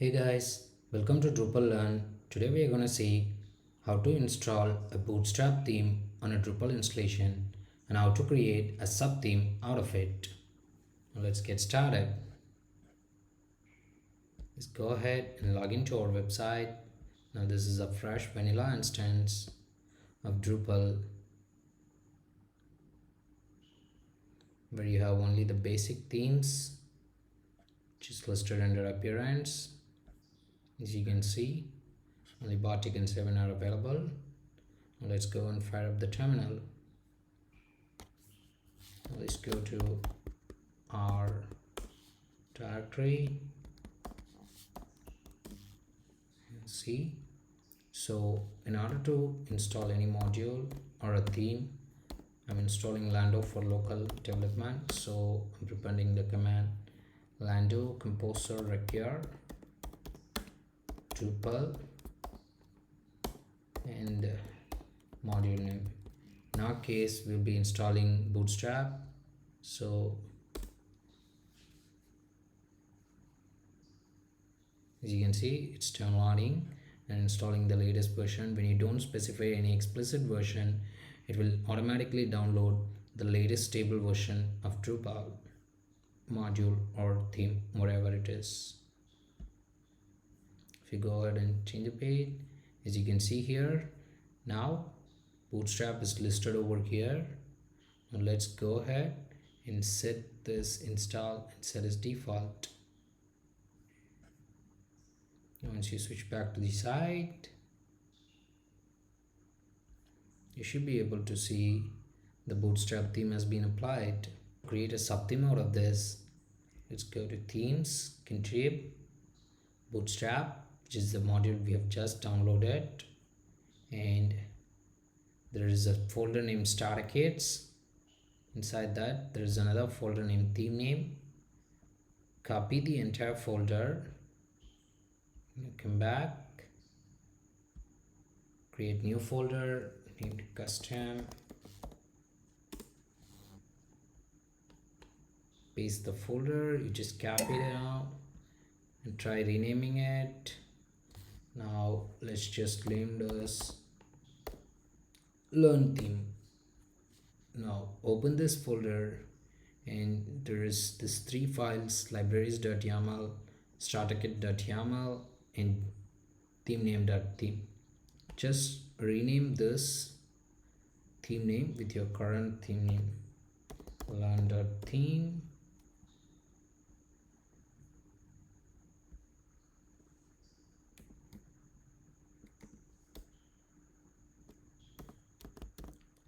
Hey guys, welcome to Drupal Learn. Today we are going to see how to install a Bootstrap theme on a Drupal installation and how to create a sub theme out of it. Now let's get started. Let's go ahead and log into our website. Now this is a fresh vanilla instance of Drupal where you have only the basic themes which is listed under appearance. As you can see, only Bartik and 7 are available. Now let's go and fire up the terminal. Now let's go to our directory and see. So in order to install any module or a theme, I'm installing Lando for local development. So I'm preparing the command Lando composer require Drupal and module name. In our case, we'll be installing Bootstrap. So as you can see, it's downloading and installing the latest version. When you don't specify any explicit version, it will automatically download the latest stable version of Drupal module or theme, whatever it is. If you go ahead and change the page, as you can see here, now Bootstrap is listed over here. Now let's go ahead and set this install and set as default. Once you switch back to the site, you should be able to see the Bootstrap theme has been applied. Create a subtheme out of this. Let's go to themes, contrib, Bootstrap, which is the module we have just downloaded, and there is a folder named starter kits. Inside that there is another folder named theme name. Copy the entire folder, come back, create new folder named custom, paste the folder, you just copy it out and try renaming it. Now let's just name this learn theme. Now open this folder and there is this 3 files, libraries.yaml, starterkit.yaml and theme name.theme. Just rename this theme name with your current theme name, learn.theme.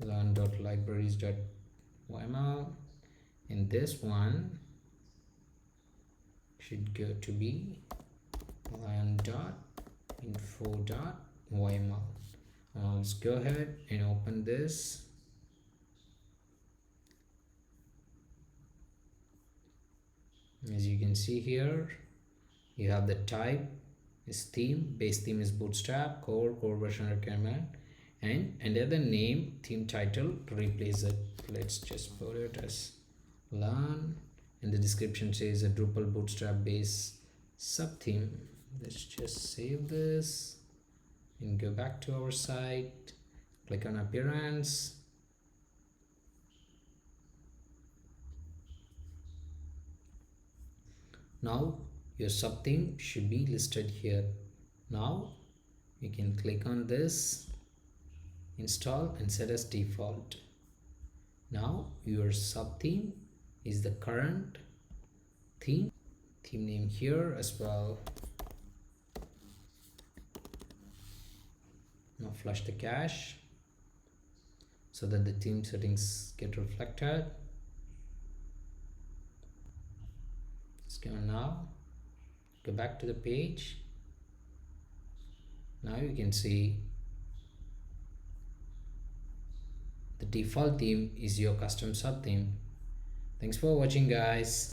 learn.libraries.yml, and this one should go to be learn.info.yml. Let's go ahead and open this. As you can see here, you have the type is theme, base theme is Bootstrap, core version requirement, and another name, theme title to replace it. Let's just put it as learn, and the description says a Drupal Bootstrap base sub theme. Let's just save this and go back to our site, click on appearance. Now your sub theme should be listed here. Now you can click on this, install and set as default. Now your sub theme is the current theme name here as well. Now flush the cache so that the theme settings get reflected. Let's go now, go back to the page. Now you can see the default theme is your custom sub theme. Thanks for watching, guys.